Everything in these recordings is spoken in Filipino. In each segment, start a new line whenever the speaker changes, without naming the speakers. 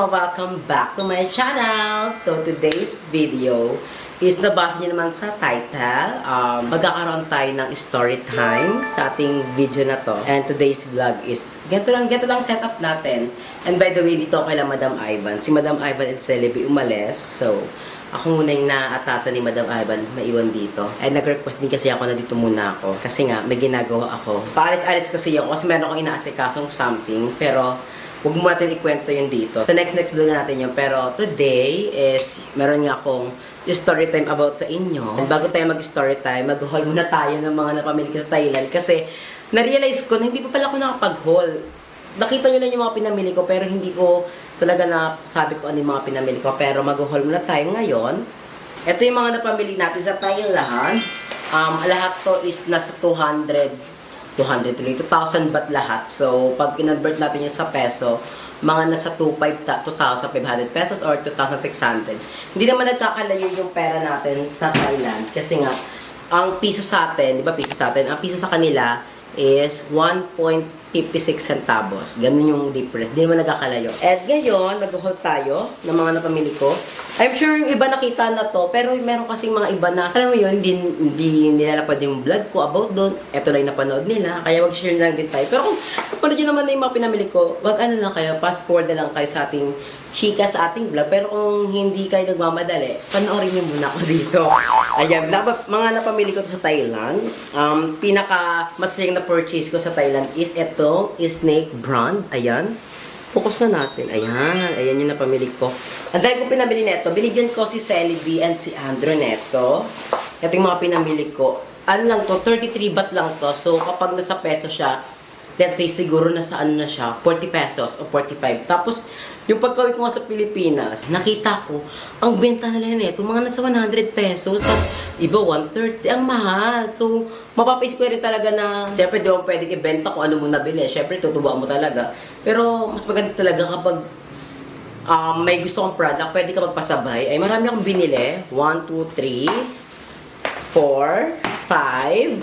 Welcome back to my channel! So, today's video is nabasa niyo naman sa title. Magkakaroon tayo ng story time sa ating video na to. And today's vlog is, ganito lang setup natin. And by the way, dito ako kay Madam Ivan. Si Madam Ivan and Celebi umalis. So, ako muna yung naatasan ni Madam Ivan, maiwan dito. And nag-request din kasi ako na dito muna ako. Kasi nga, may ginagawa ako. Paalis-alis kasi ako kasi meron akong inaasikasong something. Pero, huwag mo natin ikwento yun dito. Sa next vlog natin yun. Pero today is, meron nga akong story time about sa inyo. And bago tayo mag-story time, mag-haul muna tayo ng mga napamili ko sa Thailand. Kasi, na-realize ko na hindi pa pala ako nakapag-haul. Nakita nyo lang yung mga pinamili ko, pero hindi ko talaga na sabi ko ano yung mga pinamili ko. Pero mag-haul muna tayo ngayon. Ito yung mga napamili natin sa Thailand. Lahat to is nasa 200 2,000 baht lahat. So, pag kinonvert natin yung sa peso, mga nasa 2,500 pesos or 2,600. Hindi naman nagkakalayo yung pera natin sa Thailand. Kasi nga, ang piso sa atin, di ba piso sa atin? Ang piso sa kanila is 1.56 centavos. Ganun yung difference. Hindi naman nagkakalayo. At ngayon, mag-haul tayo ng mga napamili ko. I'm sure yung iba nakita na to, pero meron kasing mga iba na, alam mo yun, hindi nilalapad yung vlog ko about doon. Ito lang yung napanood nila, kaya mag-share na lang din tayo. Pero kung napanood nyo naman na yung mga pinamili ko, wag ano lang kayo, fast forward na lang kayo sa ating chika sa ating vlog. Pero kung hindi kayo nagmamadali, panoorin nyo muna ako dito. Ayan, mga napamili ko sa Thailand. Pinaka masayang na purchase ko sa Thailand is ito, Snake brand. Ayan. Focus na natin. Ayan yung napamili ko. Ang dahil ko pinamili neto, binigyan ko si Celebi and si Andrew neto. Ito yung mga pinamili ko. Ano lang to, 33 baht lang to. So, kapag nasa peso siya, let's say siguro nasa ano na siya, 40 pesos o 45. Tapos, yung pagkawin ko nga sa Pilipinas, nakita ko, ang benta nila neto, mga nasa 100 pesos. Tapos, iba 130. Ang mahal. So, mapapaisip ko rin talaga na, siyempre, di mo pwedeng ibenta kung ano mo nabili. Siyempre, tutubuan mo talaga. Pero, mas maganda talaga kapag may gusto kong product, pwede ka magpasabay. Ay, marami akong binili. 1, 2, 3, 4, 5,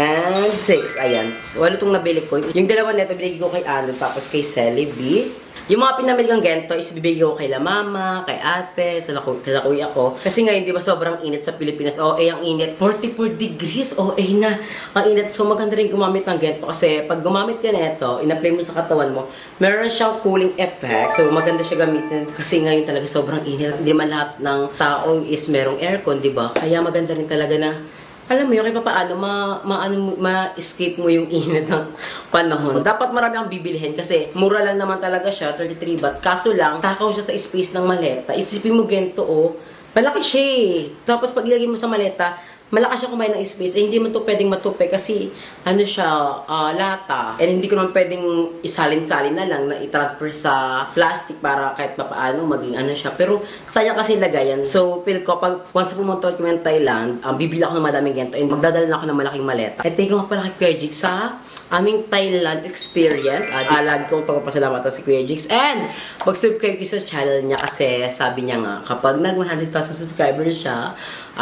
and 6. Ayan. Walo itong nabili ko. Yung dalawa neto, binigay ko kay Ano, tapos kay Celebi. Yung mga pinamili kong ganito is bibigyan ko kay la mama, kay ate, sa kuya ko. Kasi ngayon, di ba sobrang init sa Pilipinas? ang init. 44 degrees. Na. Ang init. So, maganda rin gumamit ng ganito. Kasi pag gumamit ka nito, in-apply mo sa katawan mo, meron siyang cooling effect. So, maganda siya gamitin. Kasi ngayon talaga sobrang init. Hindi man lahat ng tao is merong aircon, di ba? Kaya maganda rin talaga na alam mo yun, kaya paano, ma-escape mo yung init ng panahon. Dapat marami kang bibilihin kasi mura lang naman talaga siya, 33 baht. Kaso lang, takaw siya sa space ng maleta. Isipin mo ganito, malaki siya eh. Tapos pag ilagay mo sa maleta, malakas siya kumain ng space. Hindi mo to pwedeng matupi kasi ano siya, lata. And hindi ko naman pwedeng isalin-salin na lang na i-transfer sa plastic para kahit papaano maging ano siya. Pero sayang kasi lagayan. So, feel ko pag once pumunta ko ng Thailand, bibili ako ng madaming ganito and magdadala na ako ng malaking maleta. At take ko nga pala kay Kuya Jigs sa aming Thailand experience. Lagi ko pagpapasalamat si Kuya Jigs. And mag-subscribe kayo sa channel niya kasi sabi niya nga, kapag nag-100,000 subscribers siya,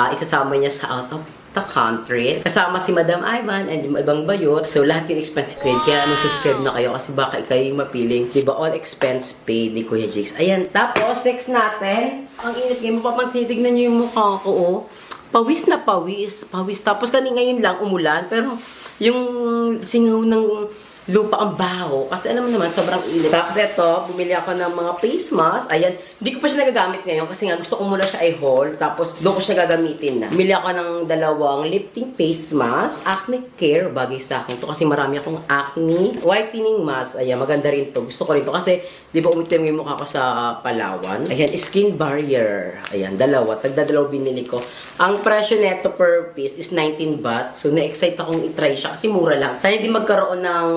isasama niya sa out of the country. Kasama si Madam Ivan and yung ibang bayot. So, lahat yung expense paid. Kaya subscribe na kayo kasi baka kayo yung mapiling. Diba? All expense paid ni Kuya Jigs. Ayan. Tapos, next natin. Ang init ngayon. Mapapansin, tignan nyo yung mukha ko, Pawis na pawis. Pawis. Tapos, ngayon lang umulan. Pero, yung singaw ng lupa ang baho. Kasi alam mo naman, sobrang init. Tapos ito, bumili ako ng mga face mask. Ayan, hindi ko pa siya nagagamit ngayon kasi nga gusto ko muna siya i-haul. Tapos doon ko siya gagamitin na. Bumili ako ng dalawang lifting face mask. Acne Care, bagay sa akin to kasi marami akong acne. Whitening mask. Ayan, maganda rin to. Gusto ko rin to kasi di ba umitim yung mukha ko sa Palawan. Ayan, skin barrier. Ayan, dalawa. Tagdadalaw binili ko. Ang presyo neto per piece is 19 baht. So, na-excite akong i-try siya kasi mura lang. Sana di magkaroon ng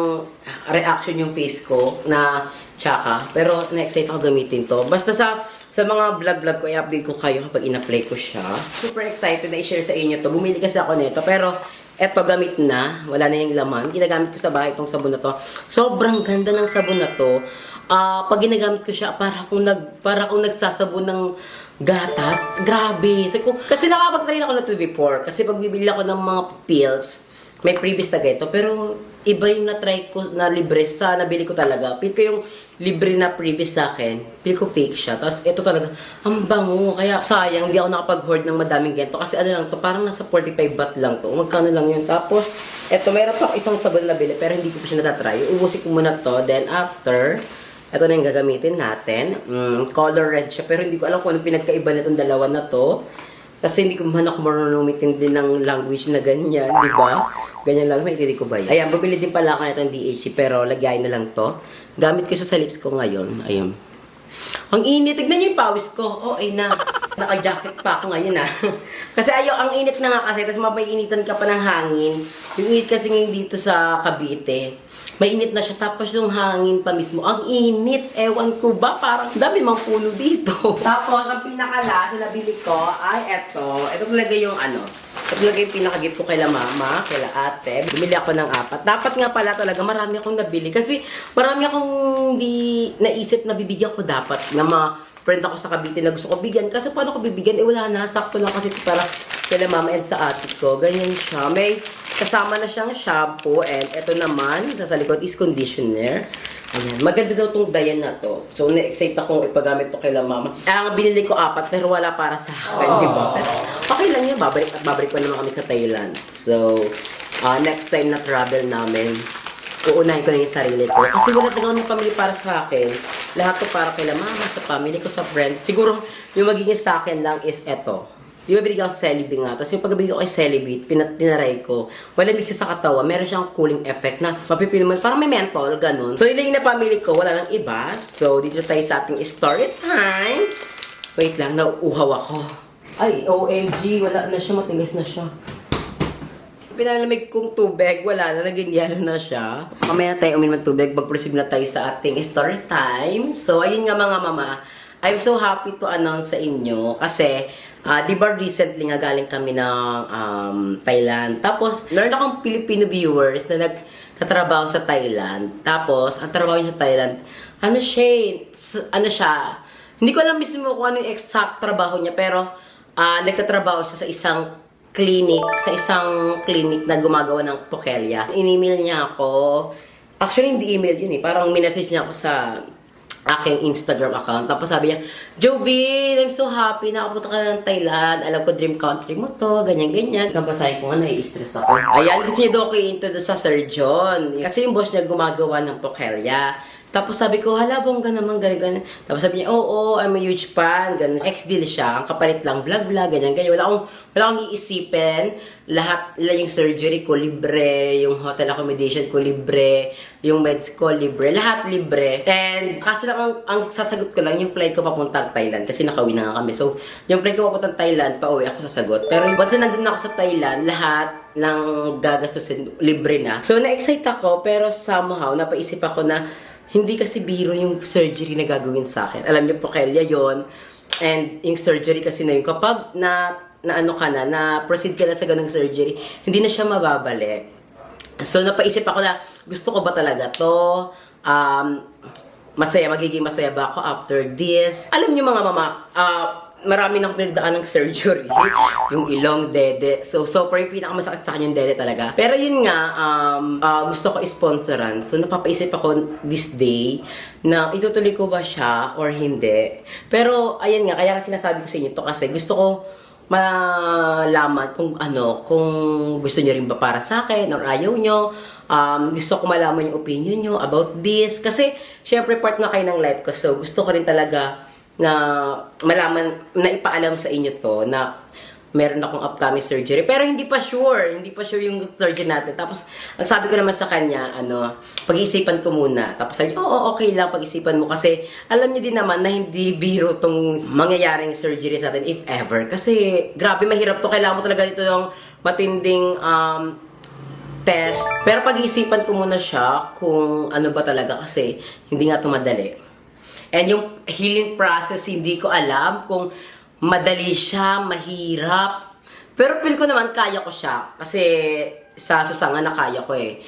reaction yung face ko na tsaka. Pero na-excite ako gamitin to. Basta sa mga vlog ko, i-update ko kayo kapag in-apply ko siya. Super excited na i-share sa inyo to. Bumili kasi ako nito. Pero eto gamit na. Wala na yung laman. Ginagamit ko sa bahay itong sabon na to. Sobrang ganda ng sabon na to. Pag ginagamit ko siya, para akong nagsasabon ng gatas. Grabe. Kasi nakapag-try ako na to before. Kasi pag bibili ako ng mga pills, may previous na ganito. Pero iba yung na-try ko na libre sa nabili ko talaga. Feel ko yung libre na previous sa akin, feel ko fake siya. Tapos ito talaga, ang bango. Kaya sayang, hindi ako nakapag-hoard ng madaming ganito. Kasi ano lang to, parang nasa 45 baht lang to. Magkano lang yun. Tapos, ito, meron pa ako isang sabon na bili, pero hindi ko pa siya natatry. Uubusin ko muna to. Then after, ito na yung gagamitin natin. Color red siya, pero hindi ko alam kung ano pinagkaiba na itong dalawa na to. Kasi hindi ko man ako marunong umintindi ng language na ganyan, di ba? Ganyan lang, maitindi ko ba yun? Ayan, bumili din pala ako nitong DHC, pero lagay na lang to. Gamit ko sa lips ko ngayon. Ayan. Ang init. Tignan niyo yung pawis ko. Oh, ay na. Naka-jacket pa ako ngayon, Kasi ang init na nga kasi. Tapos mapainitan ka pa ng hangin. Yung init kasi ngayon dito sa Cavite. May init na siya. Tapos yung hangin pa mismo. Ang init. Ewan ko ba? Parang dami mang puno dito. Tapos, ang pinaka-last na nabili ko ay eto. Ito talaga yung ito talaga yung pinaka-gift ko kay mama, kay ate. Bumili ako ng 4. Dapat nga pala talaga marami akong nabili. Kasi marami akong hindi naisip na bibigyan ko dapat na friend ako sa Cavite na gusto ko bigyan. Kasi paano ko bibigyan? Wala na. Sakto lang kasi ito para kay mama and sa ate ko. Ganyan siya. May kasama na siyang shampoo. And ito naman, sa likod is conditioner. Ayan. Maganda daw itong Dayan na to. So, na-excite akong ipagamit to kay mama. Ang binili ko 4, pero wala para sa akin, diba? Pero okay lang yan. Babalik pa naman kami sa Thailand. So, next time na travel namin, uunahin ko na yung sarili ko. Kasi wala talaga ng family para sa akin. Lahat to para kay mama, sa family ko, sa friend. Siguro, yung magiging sa akin lang is eto. Di ba binigyan ko sa Celebi nga? Tapos yung pagbibigyan ko kay Celebi, tinaray ko. Wala mix sa katawan. Meron siyang cooling effect na mapipili mo. Parang may menthol, ganun. So, yun lang yung napamili ko. Wala nang iba. So, dito tayo sa ating story time. Wait lang, nauuhaw ako. Ay, OMG. Wala na siya. Matigas na siya. Pinalamig kong tubig. Wala na. Naging yelo na siya. Mamaya na tayo uminom ng tubig. Mag-proceed na tayo sa ating story time. So, ayun nga mga mama. I'm so happy to announce sa inyo. Kasi, di ba recently nga galing kami ng Thailand. Tapos, meron akong Filipino viewers na nagtatrabaho sa Thailand. Tapos, ang trabaho niya sa Thailand, hindi ko alam mismo kung ano yung exact trabaho niya, pero nagtatrabaho siya sa isang clinic na gumagawa ng pokelya. In-email niya ako. Actually, hindi email yun parang minessage niya ako sa aking Instagram account. Tapos sabi niya, Jovi, I'm so happy na nakapunta ka ng Thailand. Alam ko dream country mo to, ganyan-ganyan. Kampasahin ko nga, nai-stress ako. Ayan, gusto niya daw ko into sa surgeon. Kasi yung boss niya gumagawa ng pokelya. Tapos sabi ko, hala, bongga naman, ganyan. Tapos sabi niya, oo, I'm a huge fan. Ganun. Ex-deal siya. Ang kapalit lang, vlog-vlog, ganyan. Wala akong iisipin. Lahat yung surgery ko, libre. Yung hotel accommodation ko, libre. Yung meds ko, libre. Lahat libre. And, kaso lang, ang sasagot ko lang, yung flight ko papuntang Thailand. Kasi nakauwi na nga kami. So, yung flight ko papuntang Thailand, pauwi ako sasagot. Pero once na nandun ako sa Thailand, lahat ng gagastusin, libre na. So, na-excite ako, pero somehow, napaisip ako na, hindi kasi biro yung surgery na gagawin sa akin. Alam niyo, pokelya yon. And yung surgery kasi na yun, kapag na-proceed ka na sa ganung surgery, hindi na siya mababalik. So, napaisip ako na, gusto ko ba talaga to? Magiging masaya ba ako after this? Alam niyo mga mama, marami na akong pinagdaan ng surgery. Yung ilong, dede. So far, yung pinakamasakit sa akin yung dede talaga. Pero yun nga, gusto ko i-sponsoran. So, napapaisip ako this day na itutuloy ko ba siya or hindi. Pero, ayan nga, kaya sinasabi ko sa inyo to kasi gusto ko malaman kung gusto nyo rin ba para sa akin or ayaw nyo. Gusto ko malaman yung opinion nyo about this. Kasi, syempre, part na kayo ng life ko. So, gusto ko rin talaga na malaman, na ipaalam sa inyo to na meron akong upcoming surgery. Pero hindi pa sure yung surgery natin. Tapos, ang sabi ko naman sa kanya, pag-iisipan ko muna. Tapos sabi, oo, okay lang, pag-isipan mo. Kasi, alam niya din naman na hindi biro tong mangyayaring surgery sa atin, if ever. Kasi, grabe, mahirap to. Kailangan mo talaga dito yung matinding test. Pero pag-iisipan ko muna siya kung ano ba talaga kasi hindi nga ito madali. And yung healing process, hindi ko alam kung madali siya, mahirap. Pero feel ko naman, kaya ko siya. Kasi sa susangan na kaya ko eh.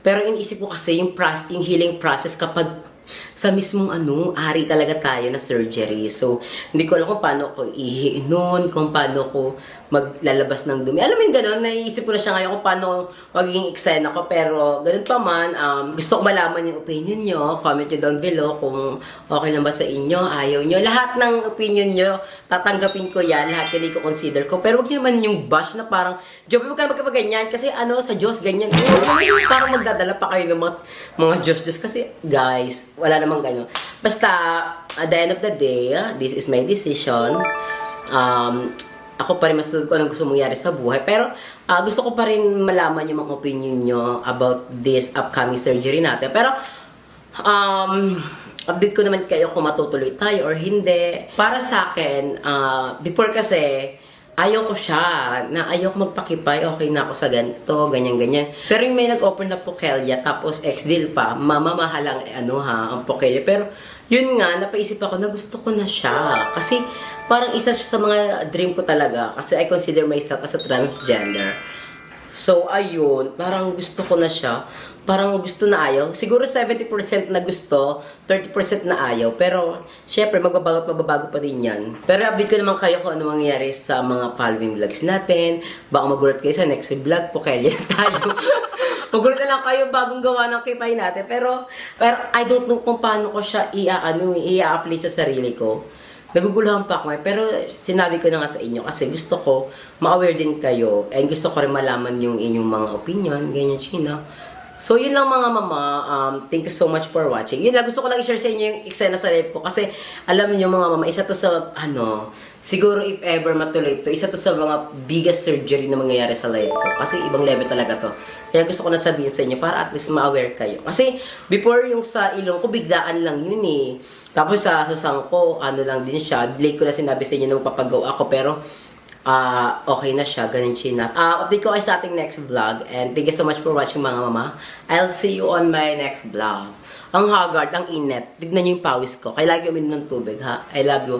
Pero iniisip ko kasi yung healing process kapag sa mismong ari talaga tayo na surgery. So, hindi ko alam kung paano ko ihiinon, kung paano ko maglalabas ng dumi. Alam mo yung gano'n, naiisip ko na siya ngayon kung paano magiging eksena ko. Pero ganun pa man, gusto ko malaman yung opinion nyo. Comment nyo down below kung okay lang ba sa inyo, ayaw nyo. Lahat ng opinion nyo, tatanggapin ko yan. Lahat yun i-consider ko. Pero wag nyo naman yung bash na parang, Job, wag ka magkapaganyan. Kasi sa Diyos, ganyan. Parang magdadala pa kayo ng mga Diyos. Kasi, guys, wala namang gano'n. Basta, at the end of the day, this is my decision. Ako pa rin masunod ko anong gusto mangyari sa buhay. Pero gusto ko pa rin malaman yung mga opinion nyo about this upcoming surgery natin. Pero update ko naman kayo kung matutuloy tayo or hindi. Para sa akin, before kasi, ayaw ko siya, na ayaw ko magpakipay, okay na ako sa ganito, ganyan-ganyan. Pero yung may nag-open na Pokelya, tapos ex-deal pa, mamamahalang ang Pokelya. Pero yun nga, napaisip ako na gusto ko na siya. Kasi parang isa siya sa mga dream ko talaga. Kasi I consider myself as a transgender. So, ayun, parang gusto ko na siya. Parang gusto na ayaw. Siguro 70% na gusto, 30% na ayaw. Pero, syempre, magbabago pa din yan. Pero update ko naman kayo kung ano mangyayari sa mga following vlogs natin. Baka magulat kayo sa next vlog po, kaya tayo. Magulat na lang kayo bagong gawa ng kipay natin. Pero I don't know kung paano ko siya i-apply sa sarili ko. Naguguluhan pa ako pero sinabi ko na nga sa inyo kasi gusto ko ma-aware din kayo and gusto ko rin malaman yung inyong mga opinion, ganyan, China. So, yun lang mga mama. Thank you so much for watching. Yun lang, gusto ko lang i-share sa inyo yung eksena sa live ko. Kasi, alam niyo mga mama, isa to sa, siguro if ever matuloy to, isa to sa mga biggest surgery na mangyayari sa live ko. Kasi, ibang level talaga to. Kaya gusto ko na sabihin sa inyo para at least ma-aware kayo. Kasi, before yung sa ilong ko, biglaan lang yun eh. Tapos sa susang ko, lang din siya. Late ko na sinabi sa inyo na magpapagawa ako. Pero, okay na siya, ganun China. Update ko kayo sa ating next vlog. And thank you so much for watching mga mama. I'll see you on my next vlog. Ang haggard, ang init. Tignan niyo yung pawis ko. Kaya lagi uminom ng tubig ha. I love you.